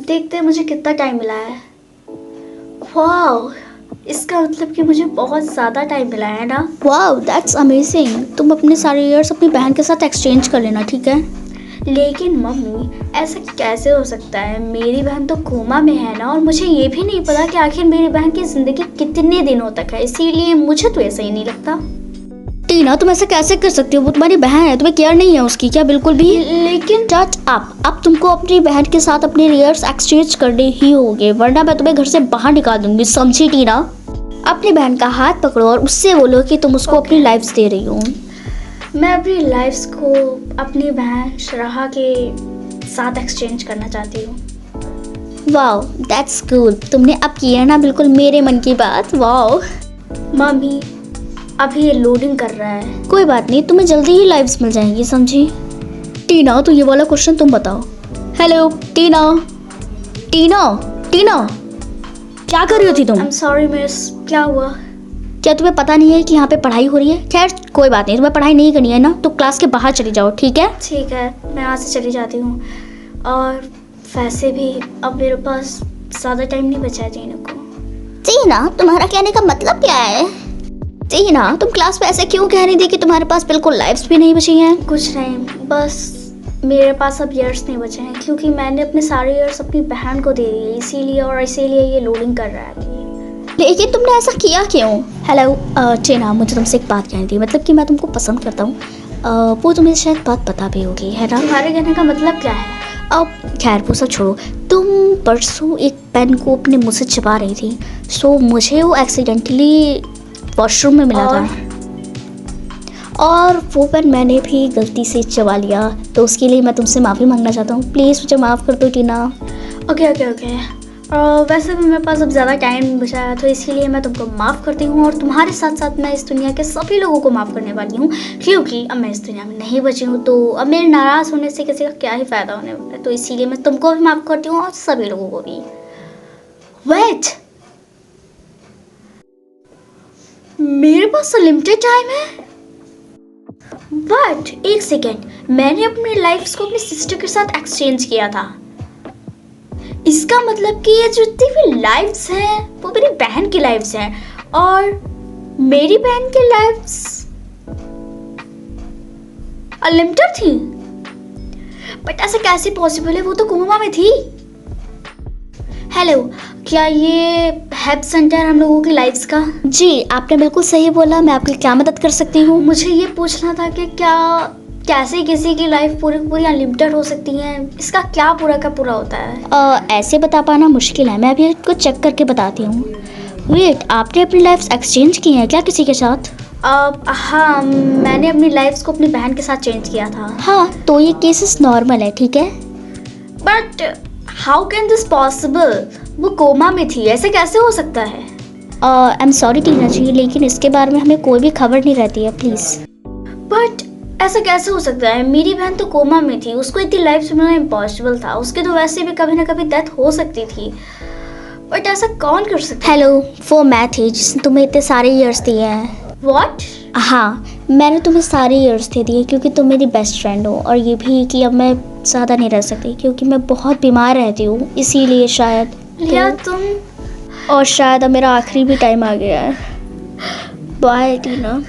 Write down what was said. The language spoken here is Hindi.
देखते हैं मुझे कितना टाइम मिला है। वाओ, इसका मतलब कि मुझे बहुत ज़्यादा टाइम मिला है ना। Wow that's amazing. तुम अपने सारे ईयर्स अपनी बहन के साथ एक्सचेंज कर लेना, ठीक है? लेकिन मम्मी, ऐसा कैसे हो सकता है? मेरी बहन तो कोमा में है ना, और मुझे ये भी नहीं पता कि आखिर मेरी बहन की ज़िंदगी कितने दिनों तक है, इसीलिए मुझे तो ऐसा ही नहीं लगता। टीना, तुम ऐसा कैसे कर सकती हो? वो तुम्हारी बहन है, तुम्हें केयर नहीं है उसकी क्या बिल्कुल भी? लेकिन जज अब तुमको अपनी बहन के साथ अपने ईयर्स एक्सचेंज करने ही होंगे, वरना मैं तुम्हें घर से बाहर निकाल दूंगी, समझी टीना? अपनी बहन का हाथ पकड़ो और उससे बोलो कि तुम उसको अपनी लाइफ्स दे रही हो। मैं अपनी लाइफ्स को अपनी बहन शराहा के साथ एक्सचेंज करना चाहती हूँ। Wow that's good. तुमने अब किया ना बिल्कुल मेरे मन की बात। वाओ मम्मी, अभी ये लोडिंग कर रहा है। कोई बात नहीं, तुम्हें जल्दी ही लाइव्स मिल जाएंगी, समझी? टीना, तो ये वाला क्वेश्चन तुम बताओ। हेलो टीना, टीना, टीना, क्या कर रही थी तुम? आई एम सॉरी मिस, क्या हुआ? क्या तुम्हें पता नहीं है कि यहाँ पे पढ़ाई हो रही है? खैर कोई बात नहीं, तुम्हें पढ़ाई नहीं करनी है ना, तो क्लास के बाहर चली जाओ, ठीक है? ठीक है, मैं यहाँ से चली जाती हूँ। और वैसे भी अब मेरे पास ज़्यादा टाइम नहीं बचा है जीने को। टीना, तुम्हारा कहने का मतलब क्या है? टीना, तुम क्लास में ऐसे क्यों कह रही थी कि तुम्हारे पास बिल्कुल लाइफ्स भी नहीं बची हैं? कुछ नहीं, बस मेरे पास अब ईयर्स नहीं बचे हैं, क्योंकि मैंने अपने सारे ईयर्स अपनी बहन को दे दिए, इसीलिए ये लोडिंग कर रहा है। लेकिन तुमने ऐसा किया क्यों? हेलो टीना, मुझे तुमसे एक बात कहनी थी, मतलब कि मैं तुमको पसंद करता हूँ। वो तुम्हें शायद बात पता भी होगी, है ना? तुम्हारे कहने का मतलब क्या है? अब खैर वो सब छोड़ो। तुम परसों एक पेन को अपने मुंह से छिपा रही थी, सो मुझे वो एक्सीडेंटली वॉशरूम में मिला था, और वो पेन मैंने भी गलती से चबा लिया, तो उसके लिए मैं तुमसे माफ़ी मांगना चाहता हूँ। प्लीज़ मुझे माफ़ कर दो टीना। ओके। वैसे भी मेरे पास अब ज़्यादा टाइम नहीं बचा है, तो इसीलिए मैं तुमको माफ़ करती हूँ, और तुम्हारे साथ साथ मैं इस दुनिया के सभी लोगों को माफ़ करने वाली हूँ, क्योंकि अब मैं इस दुनिया में नहीं बची हूँ, तो अब मेरे नाराज़ होने से किसी का क्या ही फ़ायदा होने वाला है। तो इसीलिए मैं तुमको भी माफ़ करती हूँ और सभी लोगों को भी। वेट, मेरे पास तो लिमिटेड टाइम है, बट एक सेकेंड, मैंने अपनी लाइफ्स को अपनी सिस्टर के साथ एक्सचेंज किया था। इसका मतलब कि ये जितनी भी लाइफ्स हैं वो मेरी बहन की लाइफ्स हैं, और मेरी बहन की लाइफ्स अनलिमिटेड थी। बट ऐसा कैसे पॉसिबल है? वो तो कोमा में थी। हेलो, क्या ये हेल्प सेंटर हम लोगों की लाइफ्स का? जी, आपने बिल्कुल सही बोला। मैं आपकी क्या मदद कर सकती हूँ? मुझे ये पूछना था कि क्या कैसे किसी की लाइफ पूरी अनलिमिटेड हो सकती है? इसका क्या पूरा का पूरा होता है? ऐसे बता पाना मुश्किल है, मैं अभी इसको चेक करके बताती हूँ। वेट, आपने अपनी लाइफ्स एक्सचेंज की हैं क्या किसी के साथ? हाँ, मैंने अपनी लाइफ्स को अपनी बहन के साथ चेंज किया था। हाँ, तो ये केसेस नॉर्मल है, ठीक है? But how can this possible? वो कोमा में थी, ऐसे कैसे हो सकता है? आई एम सॉरी टीना जी, लेकिन इसके बारे में हमें कोई भी खबर नहीं रहती है, प्लीज़। बट ऐसा कैसे हो सकता है? मेरी बहन तो कोमा में थी, उसको इतनी लाइफ मिलना इम्पॉसिबल था। उसके तो वैसे भी कभी ना कभी डेथ हो सकती थी, बट ऐसा कौन कर सकता है? हेलो, वो मैं थी जिसने तुम्हें इतने सारे ईयर्स दिए हैं। व्हाट? हाँ, मैंने तुम्हें सारे ईयर्स दे दिए क्योंकि तुम मेरी बेस्ट फ्रेंड हो, और ये भी कि अब मैं ज़्यादा नहीं रह सकती क्योंकि मैं बहुत बीमार रहती हूँ, इसीलिए शायद। लिया, तुम? और शायद अब मेरा आखिरी भी टाइम आ गया है। बाय टीना।